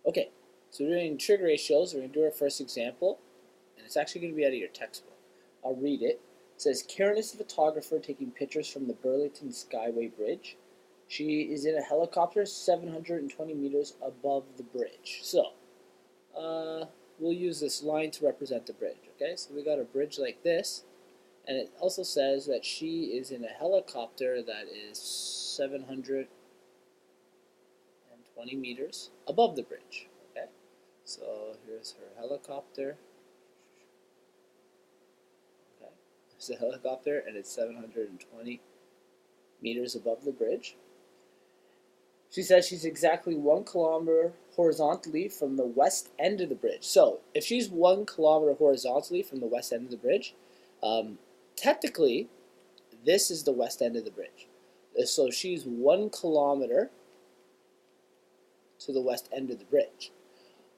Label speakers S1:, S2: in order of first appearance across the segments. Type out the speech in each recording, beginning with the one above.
S1: Okay, so we're doing trig ratios. We're going to do our first example, and it's actually going to be out of your textbook. I'll read it. It says, Karen is a photographer taking pictures from the Burlington Skyway Bridge. She is in a helicopter 720 meters above the bridge. So, we'll use this line to represent the bridge, okay? So we got a bridge like this, and it also says that she is in a helicopter that is 720 meters above the bridge, okay? So here's her helicopter. Okay, there's a helicopter, and it's 720 meters above the bridge. She says she's exactly 1 kilometer horizontally from the west end of the bridge. So if she's 1 kilometer horizontally from the west end of the bridge, technically this is the west end of the bridge. So she's 1 kilometer to the west end of the bridge.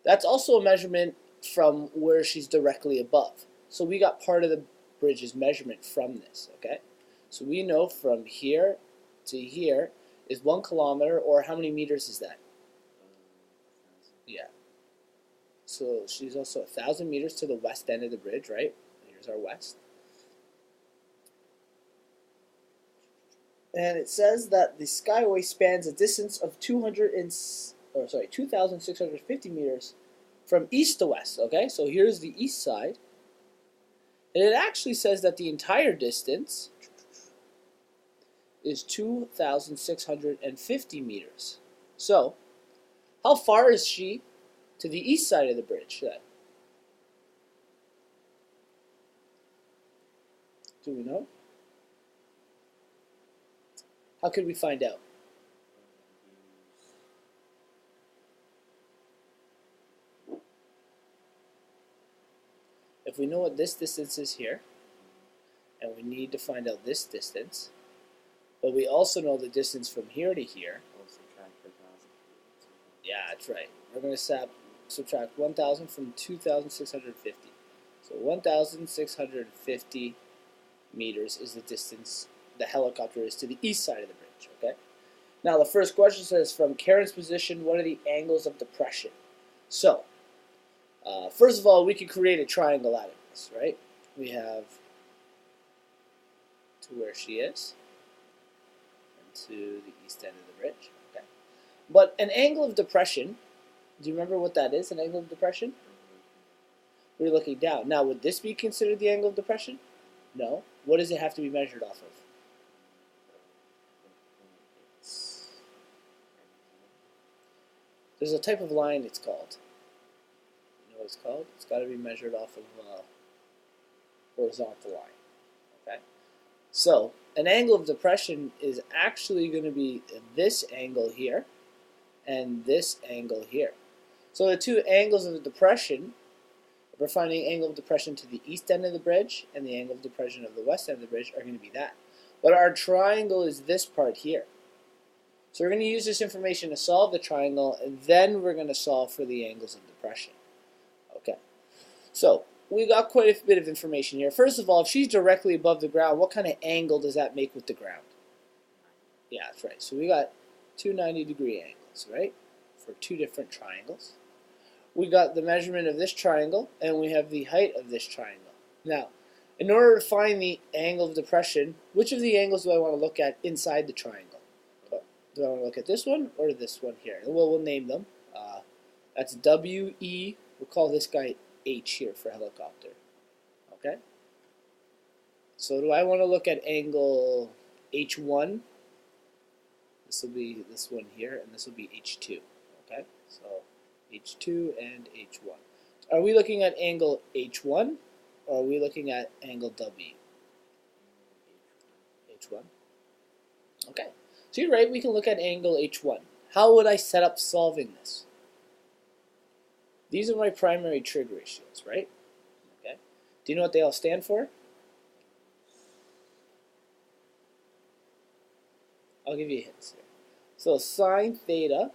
S1: That's also a measurement from where she's directly above. So we got part of the bridge's measurement from this, okay? So we know from here to here is 1 kilometer, or how many meters is that? Yeah. So she's also 1,000 meters to the west end of the bridge, right? Here's our west. And it says that the skyway spans a distance of 2,650 meters from east to west, okay? So here's the east side. And it actually says that the entire distance is 2,650 meters. So, how far is she to the east side of the bridge then? Do we know? How could we find out? If we know what this distance is here, and we need to find out this distance, but we also know the distance from here to here. Yeah, that's right. We're going to subtract 1,000 from 2,650. So 1,650 meters is the distance the helicopter is to the east side of the bridge, okay? Now the first question says, from Karen's position, what are the angles of depression? So, first of all, we can create a triangle out of this, right? We have to where she is, to the east end of the bridge. Okay. But an angle of depression, do you remember what that is, an angle of depression? We're looking down. Now, would this be considered the angle of depression? No. What does it have to be measured off of? There's a type of line it's called. You know what it's called? It's got to be measured off of a horizontal line. Okay. So, an angle of depression is actually going to be this angle here and this angle here. So the two angles of the depression, we're finding angle of depression to the east end of the bridge and the angle of depression of the west end of the bridge are going to be that. But our triangle is this part here. So we're going to use this information to solve the triangle, and then we're going to solve for the angles of depression. Okay. So we got quite a bit of information here. First of all, if she's directly above the ground, what kind of angle does that make with the ground? Yeah, that's right. So we got two 90-degree angles, right, for two different triangles. We got the measurement of this triangle, and we have the height of this triangle. Now, in order to find the angle of depression, which of the angles do I want to look at inside the triangle? Do I want to look at this one or this one here? Well, we'll name them. That's W, E. We'll call this guy H here for helicopter. Okay? So do I want to look at angle H1? This will be this one here, and this will be H2. Okay? So H2 and H1. Are we looking at angle H1, or are we looking at angle W? H1. Okay. So you're right, we can look at angle H1. How would I set up solving this? These are my primary trig ratios, right? Okay. Do you know what they all stand for? I'll give you hints here. So sine theta,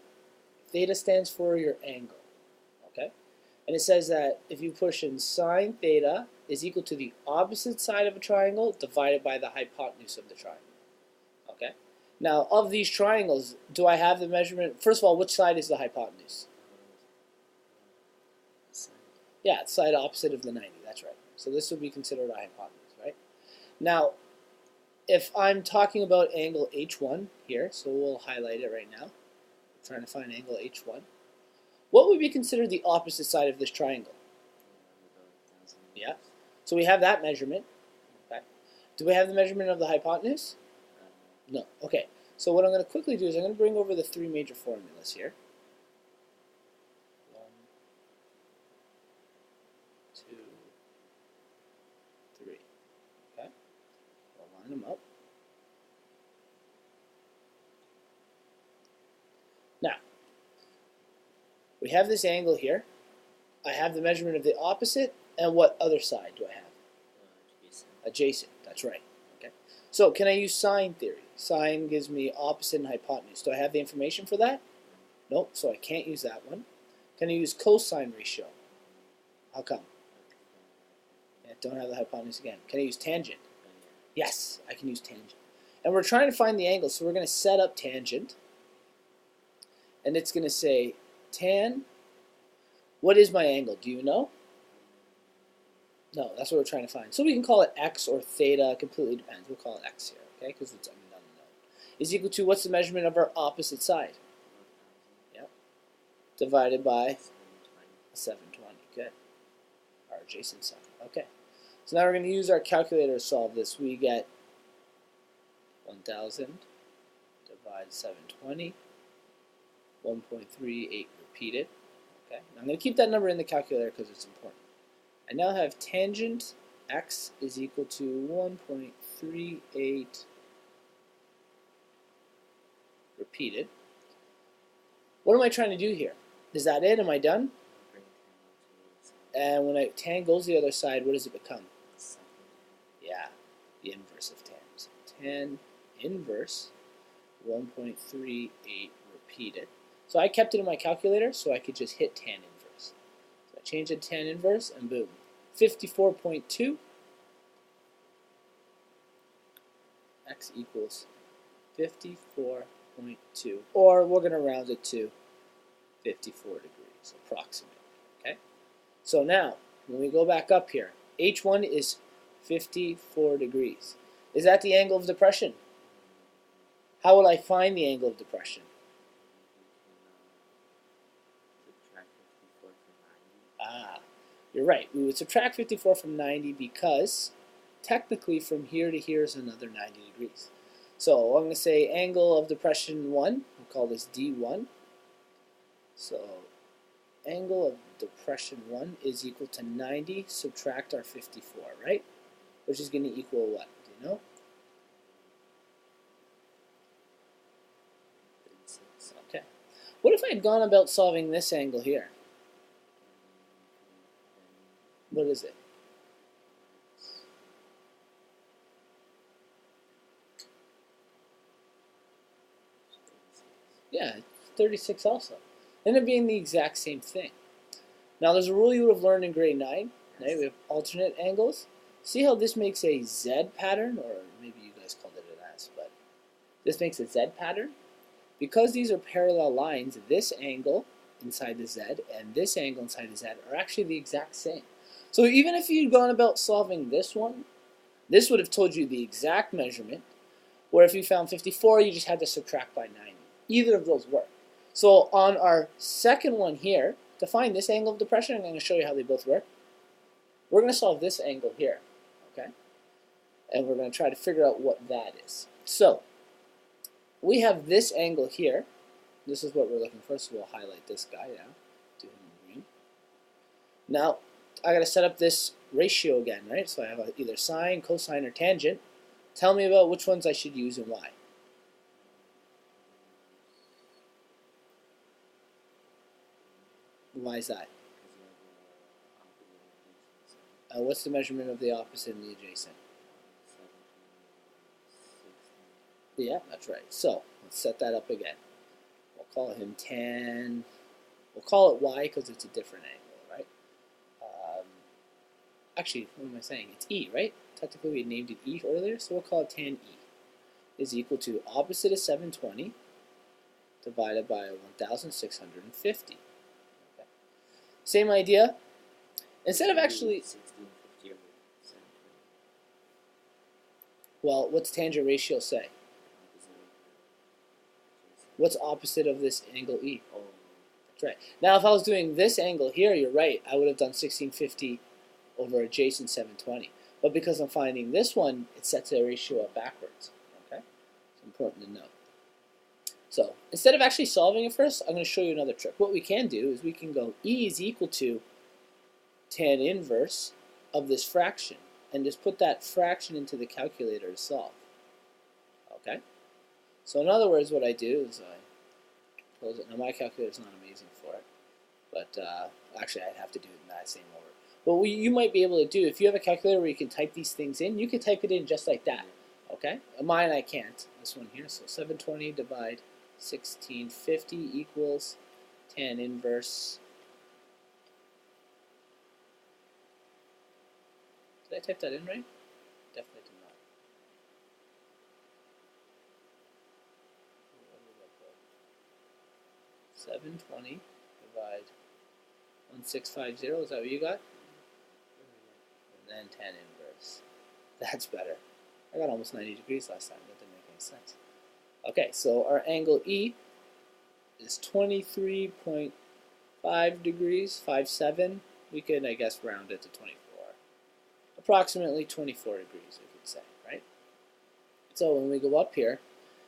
S1: theta stands for your angle, okay? And it says that if you push in sine theta is equal to the opposite side of a triangle divided by the hypotenuse of the triangle, okay? Now, of these triangles, do I have the measurement? First of all, which side is the hypotenuse? Yeah, it's side opposite of the 90. That's right. So this would be considered a hypotenuse, right? Now, if I'm talking about angle H1 here, so we'll highlight it right now. We're trying to find angle H1. What would be considered the opposite side of this triangle? Yeah. So we have that measurement. Okay. Do we have the measurement of the hypotenuse? No. Okay. So what I'm going to quickly do is I'm going to bring over the three major formulas here. 1, 2, 3. Okay. I'll line them up. Now, we have this angle here. I have the measurement of the opposite, and what other side do I have? Adjacent. That's right. Okay. So can I use sine theory? Sine gives me opposite and hypotenuse. Do I have the information for that? Nope. So I can't use that one. Can I use cosine ratio? How come? Yeah, don't have the hypotenuse again. Can I use tangent? Yes, I can use tangent. And we're trying to find the angle, so we're going to set up tangent. And it's going to say tan. What is my angle? Do you know? No, that's what we're trying to find. So we can call it x or theta. It completely depends. We'll call it x here, okay? Because it's unknown. Is equal to, what's the measurement of our opposite side? Yep. Divided by 720. Good. Our adjacent side. Okay. So now we're going to use our calculator to solve this. We get 1,000 divided 720. 1.38 repeated. Okay. Now I'm going to keep that number in the calculator because it's important. I now have tangent x is equal to 1.38 repeated. What am I trying to do here? Is that it? Am I done? And when tan goes the other side, what does it become? Yeah, the inverse of tan. So tan inverse 1.38 repeated. So I kept it in my calculator so I could just hit tan inverse. So I changed it to tan inverse and boom. 54.2 x equals 54.2, or we're going to round it to 54 degrees, approximately. Okay. So now, when we go back up here, H1 is 54 degrees. Is that the angle of depression? How will I find the angle of depression? You're right. We would subtract 54 from 90 because technically from here to here is another 90 degrees. So I'm going to say angle of depression 1. We'll call this D1. So angle of depression 1 is equal to 90 subtract our 54, right? Which is going to equal what? Do you know? 36. Okay. What if I had gone about solving this angle here? What is it? Yeah, 36 also. And it being the exact same thing. Now there's a rule you would have learned in grade 9. Right? We have alternate angles. See how this makes a Z pattern? Or maybe you guys called it an S, but this makes a Z pattern. Because these are parallel lines, this angle inside the Z and this angle inside the Z are actually the exact same. So even if you'd gone about solving this one, this would have told you the exact measurement, where if you found 54, you just had to subtract by 90. Either of those work. So on our second one here, to find this angle of depression, I'm going to show you how they both work. We're going to solve this angle here, okay? And we're going to try to figure out what that is. So we have this angle here. This is what we're looking for, so we'll highlight this guy now. Do him in green. Now, I got to set up this ratio again, right? So I have either sine, cosine, or tangent. Tell me about which ones I should use and why. Why is that? What's the measurement of the opposite and the adjacent? Yeah, that's right. So let's set that up again. We'll call him tan. We'll call it y because it's a different angle, right? Actually, what am I saying? It's e, right? Technically, we named it e earlier, so we'll call it tan e is equal to opposite of 720 divided by 1,650. Okay. Same idea. Instead of actually,
S2: 1650 over 720.
S1: well, what's tangent ratio say? What's opposite of this angle E?
S2: Oh,
S1: That's right. Now, if I was doing this angle here, you're right. I would have done 1650 over adjacent 720. But because I'm finding this one, it sets the ratio up backwards. Okay? It's important to know. So instead of actually solving it first, I'm going to show you another trick. What we can do is we can go E is equal to tan inverse of this fraction and just put that fraction into the calculator to solve. Okay? So in other words, what I do is I close it. Now my calculator's not amazing for it, but actually I'd have to do it in that same order. But what you might be able to do, if you have a calculator where you can type these things in, you can type it in just like that. Okay? Mine I can't. This one here. So 720 divide 1650 equals tan inverse. Did I type that in right? Definitely did not. 720 divide 1650. Is that what you got? And then tan inverse. That's better. I got almost 90 degrees last time. That didn't make any sense. Okay, so our angle E is 23.5 degrees, 5.7. We could, I guess, round it to 24. Approximately 24 degrees, we could say, right? So when we go up here,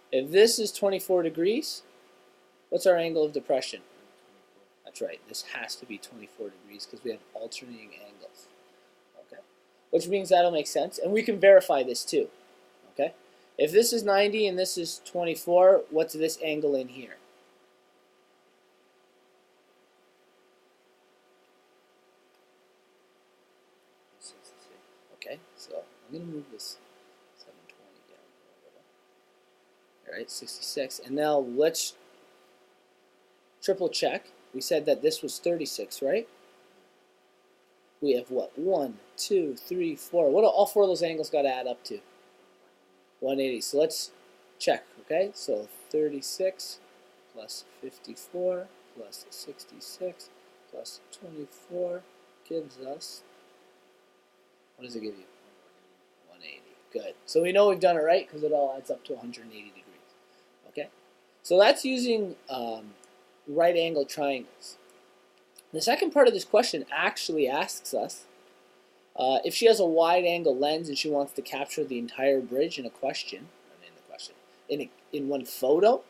S1: if this is 24 degrees, what's our angle of depression? That's right, this has to be 24 degrees because we have alternating angles. Okay, which means that'll make sense, and we can verify this too. Okay, if this is 90 and this is 24, what's this angle in here? Okay, so I'm going to move this 720 down here a little. All right, 66. And now let's triple check. We said that this was 36, right? We have what? 1, 2, 3, 4. What do all four of those angles got to add up to? 180. So let's check, okay? So 36 plus 54 plus 66 plus 24 gives us, what does it give you? 180. Good. So we know we've done it right because it all adds up to 180 degrees. Okay? So that's using right angle triangles. The second part of this question actually asks us if she has a wide angle lens and she wants to capture the entire bridge in a question, in one photo,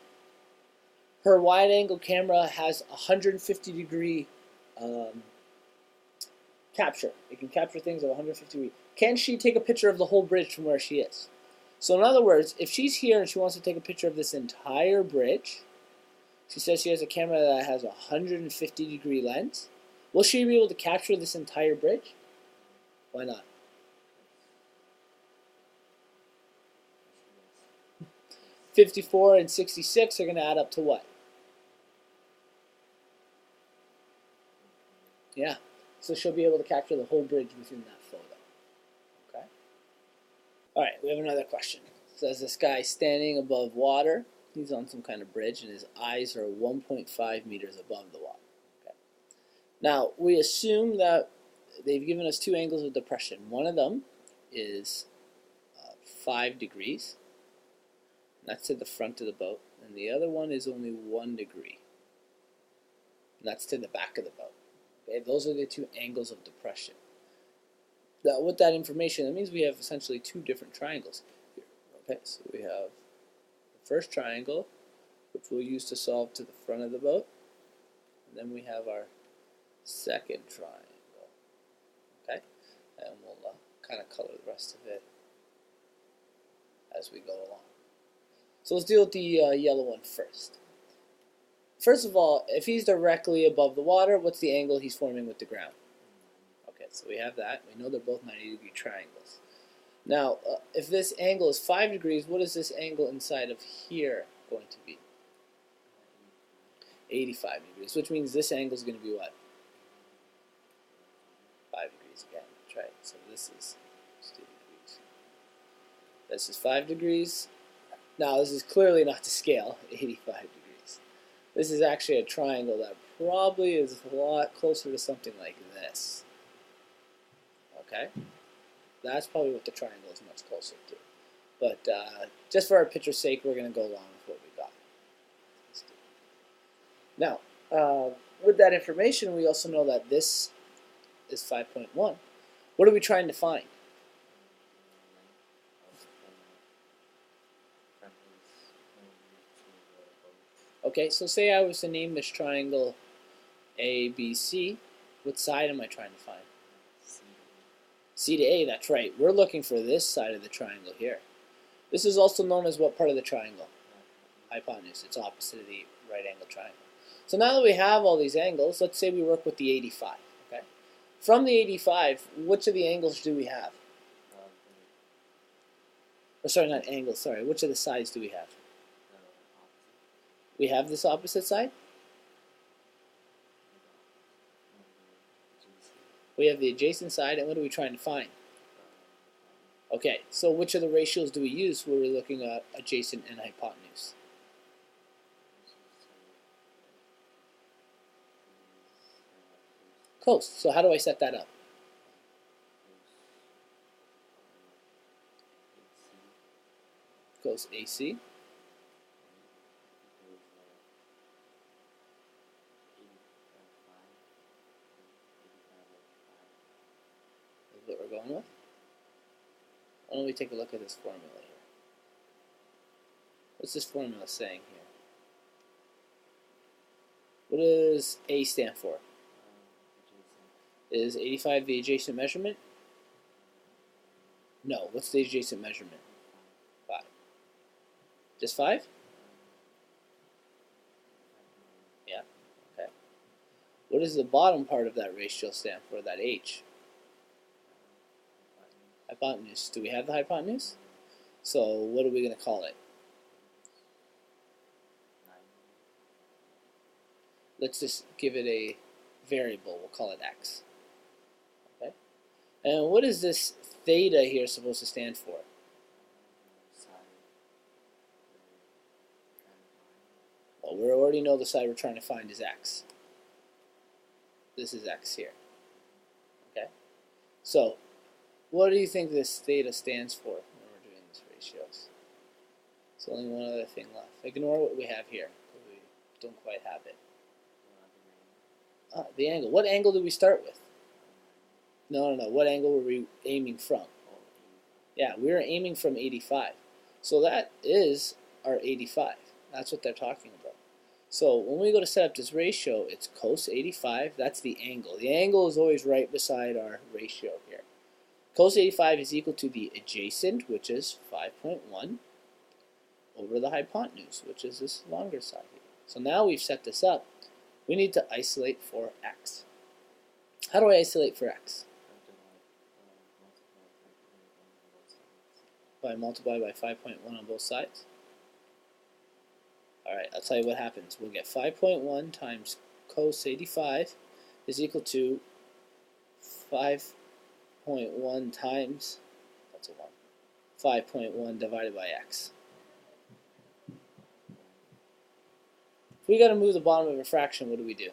S1: her wide angle camera has 150 degree capture. It can capture things at 150 degrees. Can she take a picture of the whole bridge from where she is? So in other words, if she's here and she wants to take a picture of this entire bridge, she says she has a camera that has a 150 degree lens. Will she be able to capture this entire bridge? Why not? 54 and 66 are going to add up to what? Yeah. So she'll be able to capture the whole bridge within that photo. Okay? All right, we have another question. It says this guy standing above water. He's on some kind of bridge, and his eyes are 1.5 meters above the water. Okay. Now, we assume that they've given us two angles of depression. One of them is 5 degrees. And that's to the front of the boat. And the other one is only 1 degree. And that's to the back of the boat. Okay, those are the two angles of depression. Now, with that information, that means we have essentially two different triangles here. Okay, so we have the first triangle, which we'll use to solve to the front of the boat. And then we have our second triangle. Okay, and we'll kind of color the rest of it as we go along. So let's deal with the yellow one first. First of all, if he's directly above the water, what's the angle he's forming with the ground? Okay, so we have that. We know they're both 90-degree triangles. Now, if this angle is 5 degrees, what is this angle inside of here going to be? 85 degrees, which means this angle is going to be what? 5 degrees again. That's right. So this is 2 degrees. This is 5 degrees. Now, this is clearly not to scale, 85 degrees. This is actually a triangle that probably is a lot closer to something like this. Okay, that's probably what the triangle is much closer to. But just for our picture's sake, we're going to go along with what we got. Now, with that information, we also know that this is 5.1. What are we trying to find? Okay, so say I was to name this triangle ABC. What side am I trying to find? C to A, that's right. We're looking for this side of the triangle here. This is also known as what part of the triangle? Hypotenuse. It's opposite of the right angle triangle. So now that we have all these angles, let's say we work with the 85. Okay. From the 85, which of the angles do we have? Or sorry, not angles, sorry. Which of the sides do we have? We have this opposite side? We have the adjacent side, and what are we trying to find? Okay, so which of the ratios do we use when we're looking at adjacent and hypotenuse? Close. So how do I set that up? Cos AC. Is what we're going with. Why don't we take a look at this formula here? What's this formula saying here? What does A stand for? Is 85 the adjacent measurement? No. What's the adjacent measurement? 5. Just 5? Yeah. Okay. What does the bottom part of that ratio stand for, that H? Hypotenuse. Do we have the hypotenuse? So what are we going to call it? Let's just give it a variable. We'll call it x. Okay. And what is this theta here supposed to stand for? Well, we already know the side we're trying to find is x. This is x here. Okay. So what do you think this theta stands for when we're doing these ratios? There's only one other thing left. Ignore what we have here, because we don't quite have it. The angle. What angle did we start with? No. What angle were we aiming from? Yeah, we were aiming from 85. So that is our 85. That's what they're talking about. So when we go to set up this ratio, it's cos 85. That's the angle. The angle is always right beside our ratio here. Cos 85 is equal to the adjacent, which is 5.1, over the hypotenuse, which is this longer side here. So now we've set this up. We need to isolate for x. How do I isolate for x? By multiply by 5.1 on both sides. Alright, I'll tell you what happens. We'll get 5.1 times cos 85 is equal to 5.1 times, that's a 1, 5.1 divided by x. If we got to move the bottom of a fraction, what do we do?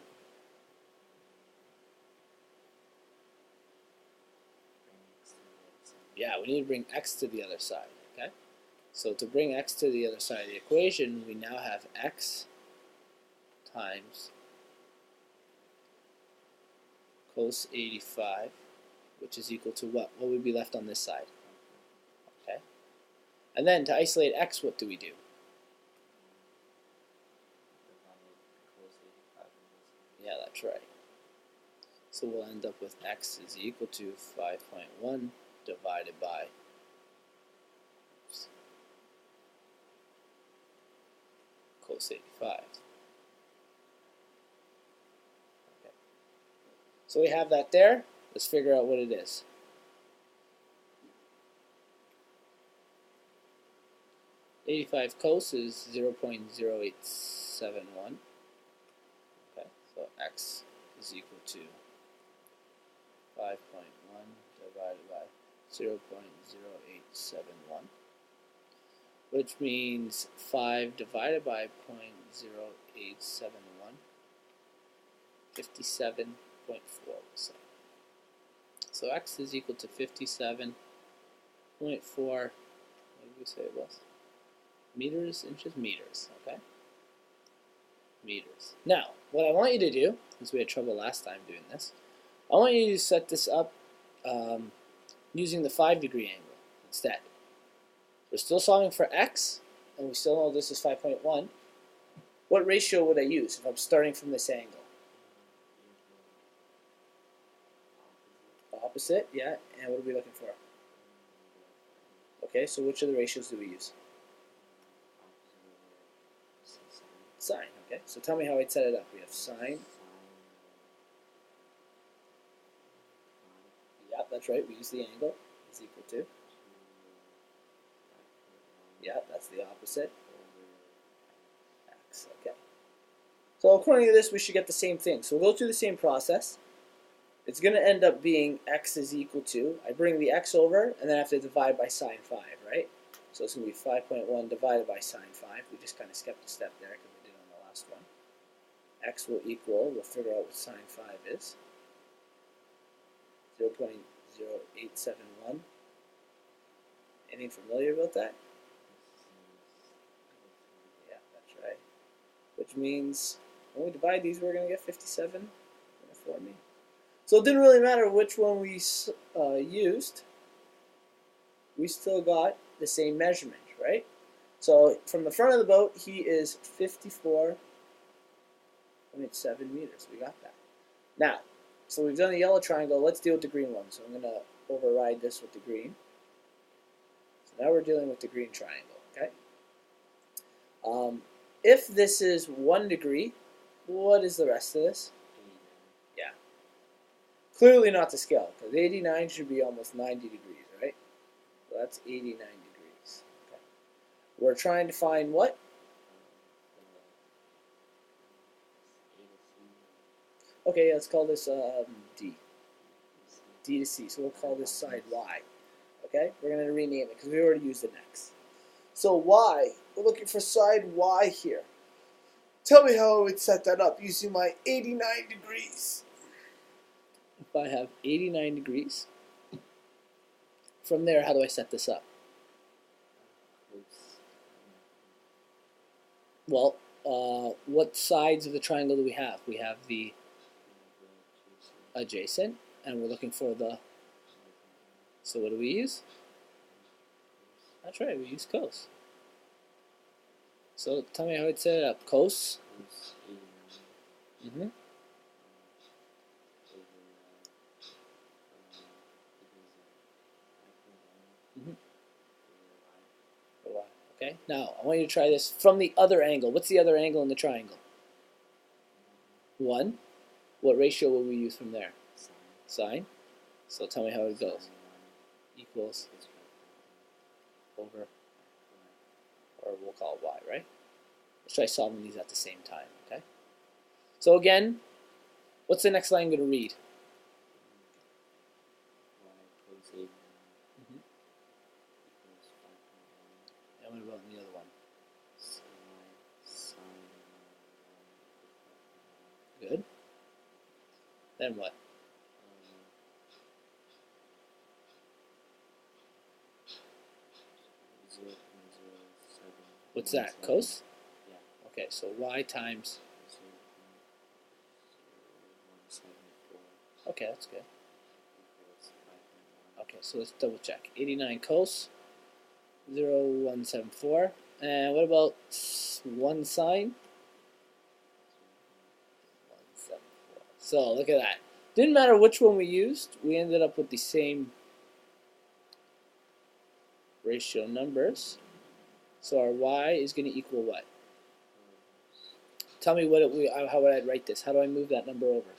S1: Yeah, we need to bring x to the other side, okay? So to bring x to the other side of the equation, we now have x times cos 85, which is equal to what? What would be left on this side? Okay. And then to isolate x, what do we do? Yeah, that's right. So we'll end up with x is equal to 5.1 divided by cos 85. Okay. So we have that there. Let's figure out what it is. .85 cos is 0.0871. Okay, so x is equal to 5.1 divided by 0.0871, which means 5 divided by 0.0871, 57.4%. So x is equal to 57.4, what did we say it was? Meters, inches, meters, okay? Meters. Now, what I want you to do, because we had trouble last time doing this, I want you to set this up using the 5-degree angle instead. We're still solving for x, and we still know this is 5.1. What ratio would I use if I'm starting from this angle? Opposite, yeah, and what are we looking for? Okay, so which of the ratios do we use? Sine, okay. So tell me how I'd set it up. We have sine. Yeah, that's right. We use the angle. Is equal to. Yeah, that's the opposite. X, okay. So according to this, we should get the same thing. So we'll go through the same process. It's going to end up being x is equal to, I bring the x over, and then I have to divide by sine 5, right? So it's going to be 5.1 divided by sine 5. We just kind of skipped a step there because we did on the last one. X will equal, we'll figure out what sine 5 is, 0.0871. Anything familiar about that? Yeah, that's right. Which means when we divide these, we're going to get 57 uniformly. So it didn't really matter which one we used. We still got the same measurement, right? So from the front of the boat, he is 54.7 meters. We got that. Now, so we've done the yellow triangle. Let's deal with the green one. So I'm going to override this with the green. So now we're dealing with the green triangle, okay? If this is 1 degree, what is the rest of this? Yeah. Clearly not to scale, because 89 should be almost 90 degrees, right? So that's 89 degrees. Okay. We're trying to find what? Okay, let's call this D. D to C. So we'll call this side Y. Okay? We're going to rename it because we already used the next. So Y, we're looking for side Y here. Tell me how I would set that up using my 89 degrees. If I have 89 degrees, from there, how do I set this up? Well, what sides of the triangle do we have? We have the adjacent, and we're looking for the, so what do we use? That's right, we use cos. So tell me how I'd set it up. Cos. Mm-hmm. Okay, now I want you to try this from the other angle. What's the other angle in the triangle? 1. What ratio will we use from there? Sine. So tell me how it goes. Equals over, or we'll call it y, right? Let's try solving these at the same time, okay? So again, what's the next line going to read? Mm-hmm. And what about the other one? Good. Then what? What's that? Cos?
S2: Yeah.
S1: Okay, so y times. Okay, that's good. Okay, so let's double check. 89 cos, 0.174. And what about 1 sine? 174. So look at that. Didn't matter which one we used, we ended up with the same ratio numbers. So our y is going to equal what? Tell me what how would I write this? How do I move that number over?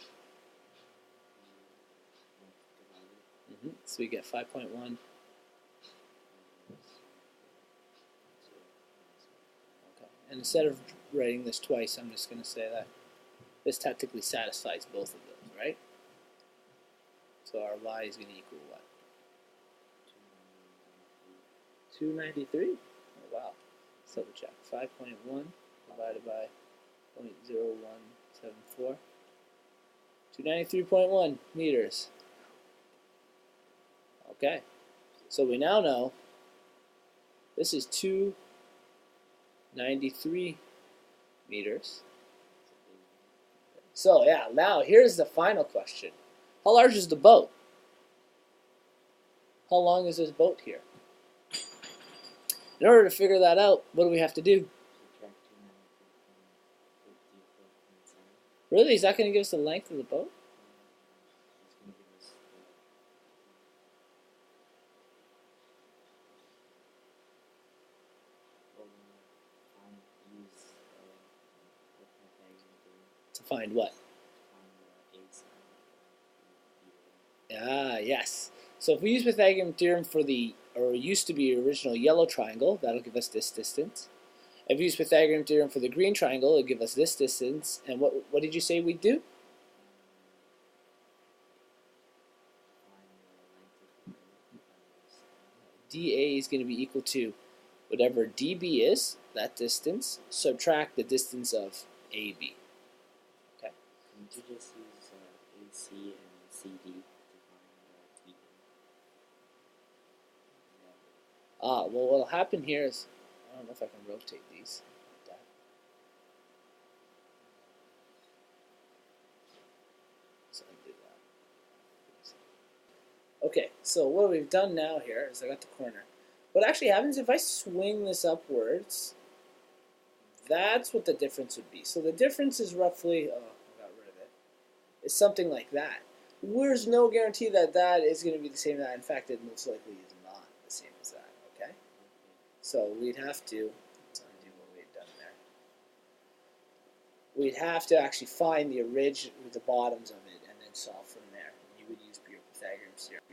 S1: So we get 5.1. Okay. And instead of writing this twice, I'm just going to say that this technically satisfies both of those, right? So our y is going to equal what? 293? Oh, wow. Let's double check. 5.1 divided by 0.0174. 293.1 meters. Okay, so we now know this is 293 meters. So yeah, now here's the final question. How large is the boat? How long is this boat here? In order to figure that out, what do we have to do?
S2: Subtract 293 from 54.7.
S1: Really, is that going to give us the length of the boat?
S2: It's going to give us use what Pythagorean theorem
S1: To find what?
S2: to find the a sine of
S1: Yes. So if we use Pythagorean theorem for the, or used to be original yellow triangle, that'll give us this distance. If we use Pythagorean theorem for the green triangle, it'll give us this distance. And what did you say we'd do? dA is going to be equal to whatever dB is, that distance, subtract the distance of AB. Okay.
S2: Can you just use AC and CD to find TB?
S1: Well, what'll happen here is, I don't know if I can rotate these like that. So undo that. Okay, so what we've done now here is I got the corner. What actually happens if I swing this upwards, that's what the difference would be. So the difference is roughly, oh, I got rid of it, it's something like that. There's no guarantee that that is going to be the same as that. In fact, it most likely is not the same as that, okay? So we'd have to, let's undo what we had done there. We'd have to actually find the bottoms of it and then solve from there. You would use your Pythagorean theorem.